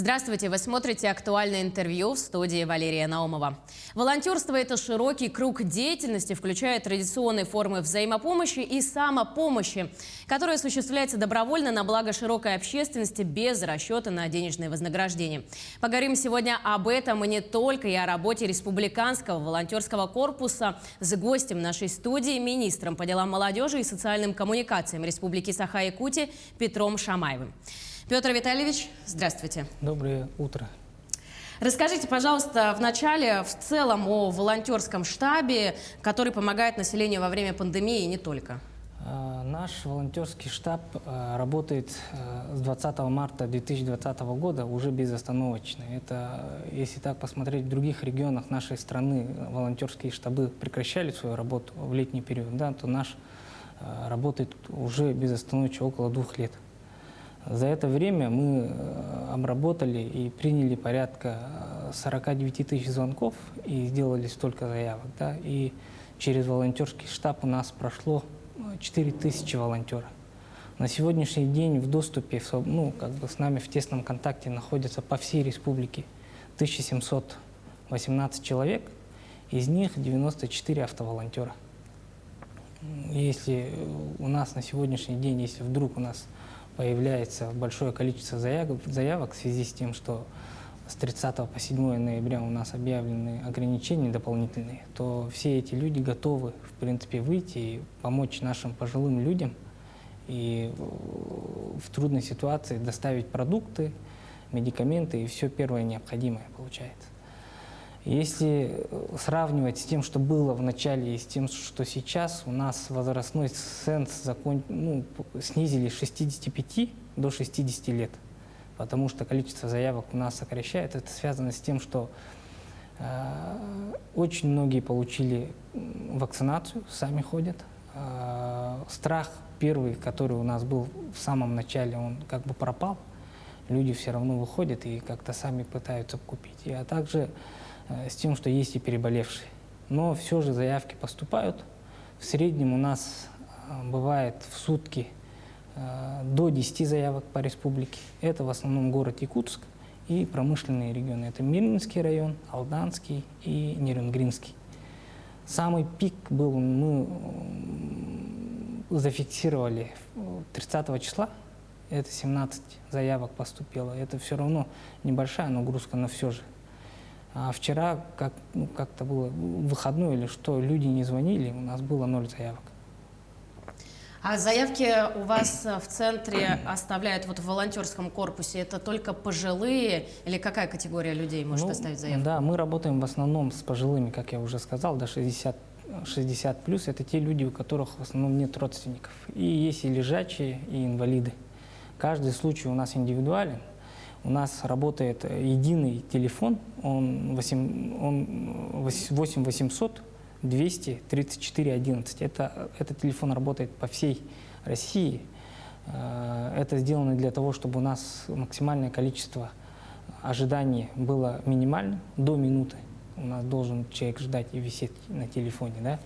Здравствуйте! Вы смотрите «Актуальное интервью», в студии Валерия Наумова. Волонтерство – это широкий круг деятельности, включая традиционные формы взаимопомощи и самопомощи, которая осуществляется добровольно на благо широкой общественности без расчета на денежные вознаграждения. Поговорим сегодня об этом и не только, и о работе Республиканского волонтерского корпуса с гостем нашей студии, министром по делам молодежи и социальным коммуникациям Республики Саха-Якутия Петром Шамаевым. Петр Витальевич, здравствуйте. Доброе утро. Расскажите, пожалуйста, вначале в целом о волонтерском штабе, который помогает населению во время пандемии и не только. Наш волонтерский штаб работает с 20 марта 2020 года уже безостановочно. Это, если так посмотреть, в других регионах нашей страны волонтерские штабы прекращали свою работу в летний период, да, то наш работает уже безостановочно около 2 лет. За это время мы обработали и приняли порядка 49 тысяч звонков и сделали столько заявок. Да? И через волонтерский штаб у нас прошло 4 тысячи волонтеров. На сегодняшний день в доступе, с нами в тесном контакте находятся по всей республике 1718 человек, из них 94 автоволонтера. Если у нас на сегодняшний день, если вдруг у нас появляется большое количество заявок в связи с тем, что с 30 по 7 ноября у нас объявлены ограничения дополнительные, то все эти люди готовы, в принципе, выйти и помочь нашим пожилым людям и в трудной ситуации доставить продукты, медикаменты и все первое необходимое получается. Если сравнивать с тем, что было в начале, и с тем, что сейчас, у нас возрастной ценз снизили с 65 до 60 лет, потому что количество заявок у нас сокращается. Это связано с тем, что очень многие получили вакцинацию, сами ходят. Страх первый, который у нас был в самом начале, он как бы пропал. Люди все равно выходят и как-то сами пытаются купить. А также с тем, что есть и переболевшие. Но все же заявки поступают. В среднем у нас бывает в сутки до 10 заявок по республике. Это в основном город Якутск и промышленные регионы. Это Мирнинский район, Алданский и Нерюнгринский. Самый пик был, мы зафиксировали 30 числа. Это 17 заявок поступило. Это все равно небольшая нагрузка, но все же. А вчера как-то было выходной или что, люди не звонили, у нас было 0 заявок. А заявки у вас в центре оставляют в волонтерском корпусе? Это только пожилые или какая категория людей может оставить заявку? Да, мы работаем в основном с пожилыми, как я уже сказал, до 60+. Это те люди, у которых в основном нет родственников. И есть и лежачие, и инвалиды. Каждый случай у нас индивидуален. У нас работает единый телефон, он 8 800 234 11. Этот телефон работает по всей России. Это сделано для того, чтобы у нас максимальное количество ожиданий было минимально, до минуты. У нас должен человек ждать и висеть на телефоне, да?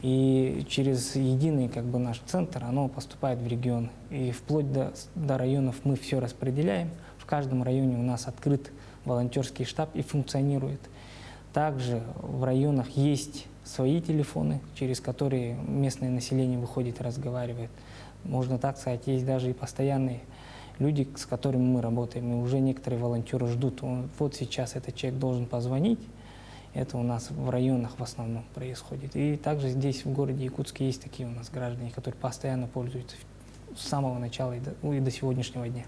И через единый наш центр оно поступает в регион. И вплоть до районов мы все распределяем. В каждом районе у нас открыт волонтерский штаб и функционирует. Также в районах есть свои телефоны, через которые местное население выходит и разговаривает. Можно так сказать, есть даже и постоянные люди, с которыми мы работаем. И уже некоторые волонтеры ждут. Вот сейчас этот человек должен позвонить. Это у нас в районах в основном происходит. И также здесь, в городе Якутске, есть такие у нас граждане, которые постоянно пользуются с самого начала и до сегодняшнего дня.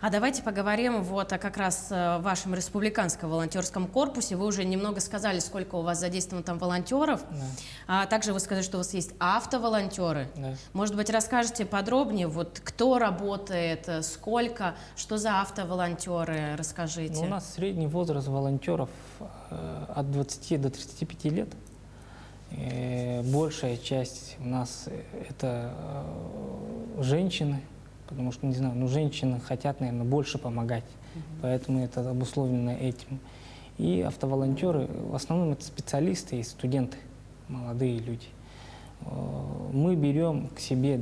А давайте поговорим о как раз вашем республиканском волонтерском корпусе. Вы уже немного сказали, сколько у вас задействовано там волонтеров. Да. А также вы сказали, что у вас есть автоволонтеры. Да. Может быть, расскажете подробнее, кто работает, сколько, что за автоволонтеры, расскажите. У нас средний возраст волонтеров от 20 до 35 лет. Большая часть у нас это женщины. Потому что, не знаю, женщины хотят, наверное, больше помогать, поэтому это обусловлено этим. И автоволонтеры, в основном это специалисты и студенты, молодые люди. Мы берем к себе,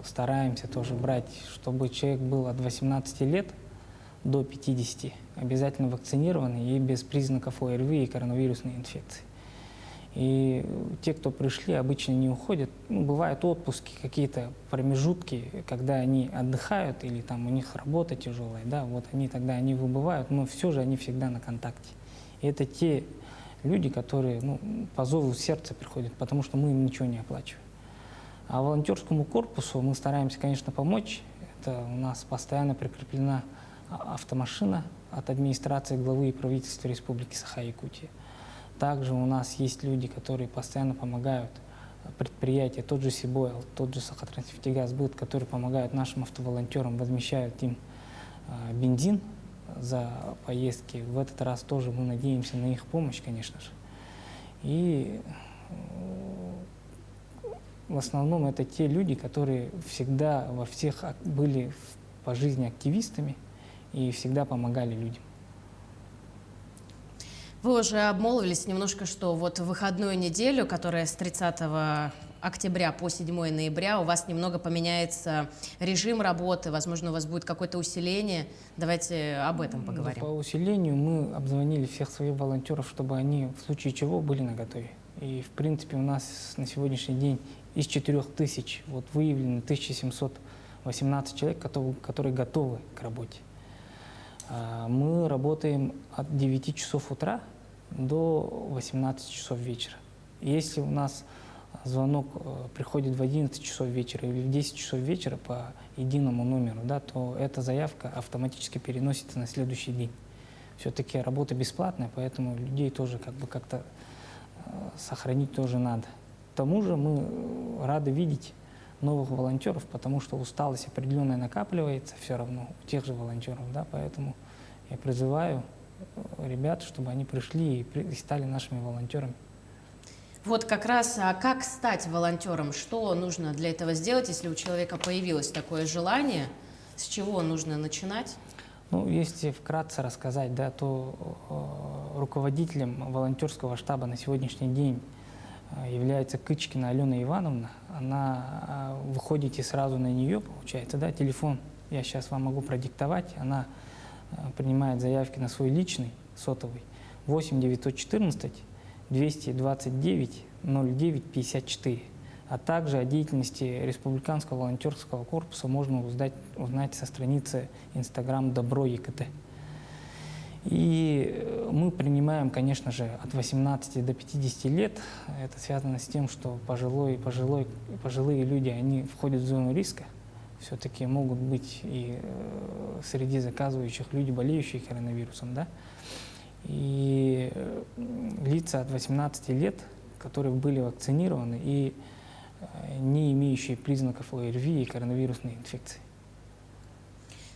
стараемся тоже брать, чтобы человек был от 18 лет до 50 обязательно вакцинированы и без признаков ОРВИ и коронавирусной инфекции. И те, кто пришли, обычно не уходят. Ну, бывают отпуски, какие-то промежутки, когда они отдыхают или там у них работа тяжелая, да, вот тогда они выбывают, но все же они всегда на контакте. И это те люди, которые по зову сердца приходят, потому что мы им ничего не оплачиваем. А волонтерскому корпусу мы стараемся, конечно, помочь. Это у нас постоянно прикреплена автомашина от администрации главы и правительства Республики Саха-Якутия. Также у нас есть люди, которые постоянно помогают предприятия, тот же Сибойл, тот же Сахатранснефтегазбыт, которые помогают нашим автоволонтерам, возмещают им бензин за поездки. В этот раз тоже мы надеемся на их помощь, конечно же. И в основном это те люди, которые всегда во всех были по жизни активистами и всегда помогали людям. Вы уже обмолвились немножко, что вот в выходную неделю, которая с 30 октября по 7 ноября, у вас немного поменяется режим работы, возможно, у вас будет какое-то усиление. Давайте об этом поговорим. По усилению мы обзвонили всех своих волонтеров, чтобы они в случае чего были наготове. И, в принципе, у нас на сегодняшний день из 4000 выявлено 1718 человек, которые готовы к работе. Мы работаем от 9 часов утра до 18 часов вечера. Если у нас звонок приходит в 11 часов вечера или в 10 часов вечера по единому номеру, да, то эта заявка автоматически переносится на следующий день. Все-таки работа бесплатная, поэтому людей тоже как-то сохранить тоже надо. К тому же мы рады видеть новых волонтеров, потому что усталость определенная накапливается все равно у тех же волонтеров, да, поэтому я призываю ребят, чтобы они пришли и стали нашими волонтерами. Вот как раз, а как стать волонтером? Что нужно для этого сделать, если у человека появилось такое желание? С чего нужно начинать? Если вкратце рассказать, да, то руководителем волонтерского штаба на сегодняшний день является Кычкина Алена Ивановна. Вы ходите сразу на нее, получается, да, телефон я сейчас вам могу продиктовать. Она принимает заявки на свой личный сотовый 8 914 229 09 54. А также о деятельности Республиканского волонтерского корпуса можно узнать со страницы Instagram Добро ЕКТ. И мы принимаем, конечно же, от 18 до 50 лет. Это связано с тем, что пожилые люди, они входят в зону риска. Все-таки могут быть и среди заказывающих люди, болеющие коронавирусом, да? И лица от 18 лет, которые были вакцинированы и не имеющие признаков ОРВИ и коронавирусной инфекции.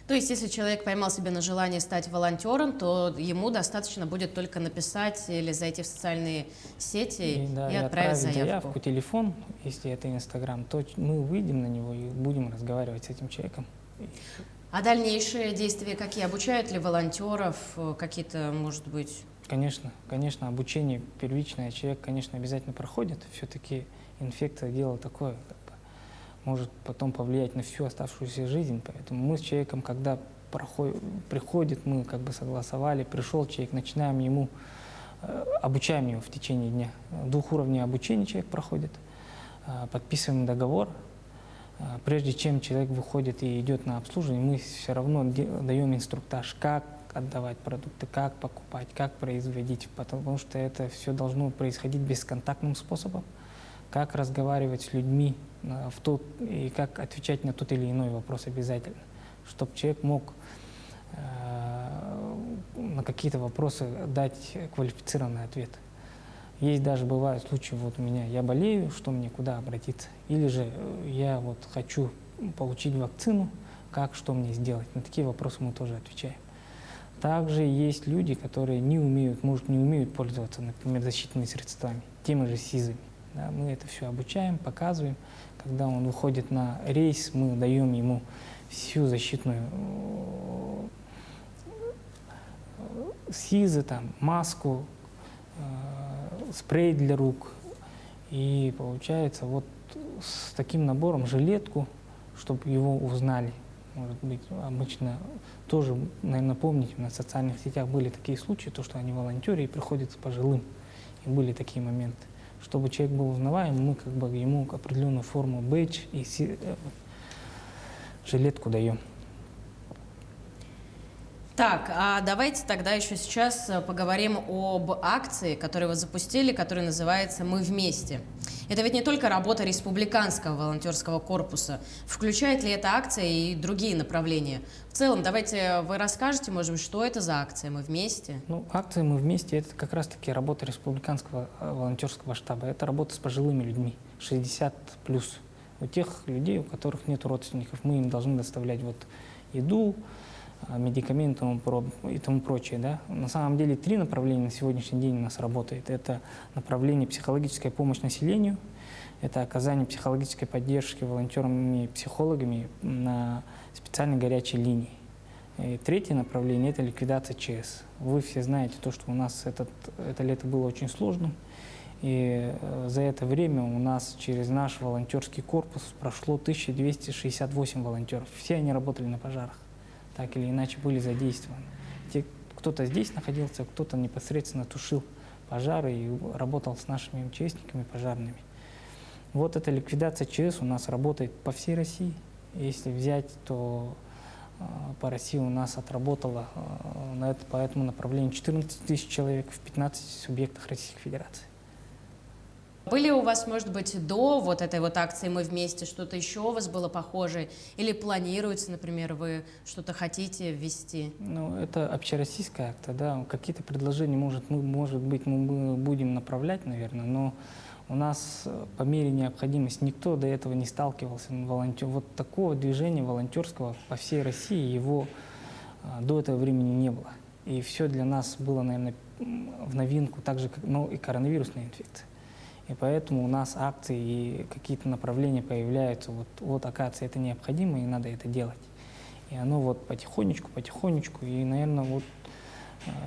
То есть, если человек поймал себя на желание стать волонтером, то ему достаточно будет только написать или зайти в социальные сети и отправить заявку. Телефон, если это Инстаграм, то мы выйдем на него и будем разговаривать с этим человеком. А дальнейшие действия какие? Обучают ли волонтеров какие-то, может быть? Конечно, обучение первичное человек, конечно, обязательно проходит. Все-таки инфекция — дело такое, может потом повлиять на всю оставшуюся жизнь. Поэтому мы с человеком, когда приходит, мы согласовали, пришел человек, обучаем его в течение дня. 2 уровней обучения человек проходит, подписываем договор. Прежде чем человек выходит и идет на обслуживание, мы все равно даем инструктаж, как отдавать продукты, как покупать, как производить, потому что это все должно происходить бесконтактным способом, как разговаривать с людьми и как отвечать на тот или иной вопрос обязательно, чтобы человек мог на какие-то вопросы дать квалифицированный ответ. Есть даже бывают случаи, у меня, я болею, что мне, куда обратиться, или же я хочу получить вакцину, что мне сделать. На такие вопросы мы тоже отвечаем. Также есть люди, которые не умеют пользоваться, например, защитными средствами, теми же СИЗами. Да, мы это все обучаем, показываем. Когда он выходит на рейс, мы даем ему всю защитную СИЗы, маску, спрей для рук. И получается с таким набором жилетку, чтобы его узнали. может быть, обычно тоже, наверное, помните, на социальных сетях были такие случаи, то, что они волонтеры и приходится пожилым. И были такие моменты. Чтобы человек был узнаваем, мы как бы ему определенную форму бейдж и жилетку даем. Так, а давайте тогда еще сейчас поговорим об акции, которую вы запустили, которая называется «Мы вместе». Это ведь не только работа республиканского волонтерского корпуса. Включает ли эта акция и другие направления? В целом, давайте вы расскажете, может быть, что это за акция «Мы вместе»? Ну, акция «Мы вместе» — это как раз-таки работа республиканского волонтерского штаба. Это работа с пожилыми людьми, 60+. У тех людей, у которых нет родственников, мы им должны доставлять вот еду, медикаменты и тому прочее. Да? На самом деле 3 направления на сегодняшний день у нас работает. Это направление психологическая помощь населению, это оказание психологической поддержки волонтерами и психологами на специальной горячей линии. И 3-е направление – это ликвидация ЧС. Вы все знаете то, что у нас это лето было очень сложным. И за это время у нас через наш волонтерский корпус прошло 1268 волонтеров. Все они работали на пожарах, так или иначе были задействованы. Кто-то здесь находился, кто-то непосредственно тушил пожары и работал с нашими МЧСниками пожарными. Вот эта ликвидация ЧС у нас работает по всей России. Если взять, то по России у нас отработало по этому направлению 14 тысяч человек в 15 субъектах Российской Федерации. Были у вас, может быть, до вот этой вот акции «Мы вместе» что-то еще у вас было похожее? Или планируется, например, вы что-то хотите ввести? Ну, это общероссийская акция, да. Какие-то предложения, может быть, мы будем направлять, наверное, но у нас по мере необходимости никто до этого не сталкивался. Вот такого движения волонтерского по всей России его до этого времени не было. И все для нас было, наверное, в новинку, так же, как и коронавирусная инфекция. И поэтому у нас акции и какие-то направления появляются. Вот оказывается, это необходимо, и надо это делать. И оно вот потихонечку. И, наверное, вот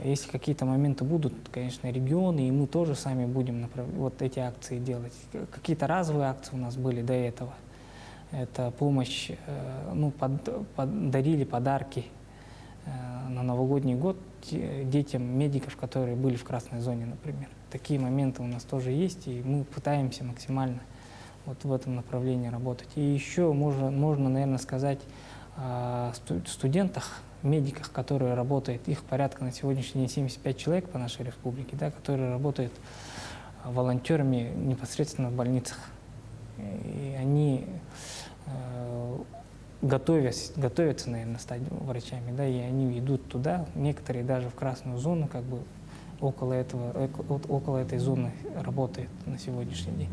если какие-то моменты будут, конечно, регионы, и мы тоже сами будем вот эти акции делать. Какие-то разовые акции у нас были до этого. Это помощь, дарили подарки на Новогодний год детям медиков, которые были в красной зоне, например. Такие моменты у нас тоже есть, и мы пытаемся максимально вот в этом направлении работать. И еще можно, наверное, сказать о студентах, медиках, которые работают, их порядка на сегодняшний день 75 человек по нашей республике, да, которые работают волонтерами непосредственно в больницах. И они готовятся, наверное, стать врачами, да, и они идут туда, некоторые даже в красную зону, как бы около этой зоны работает на сегодняшний день.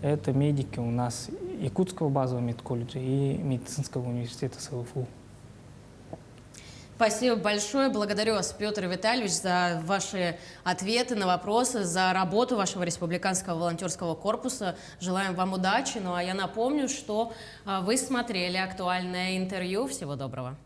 Это медики у нас Якутского базового медколледжа и медицинского университета СВФУ. Спасибо большое. Благодарю вас, Петр Витальевич, за ваши ответы на вопросы, за работу вашего республиканского волонтерского корпуса. Желаем вам удачи. Ну а я напомню, что вы смотрели актуальное интервью. Всего доброго.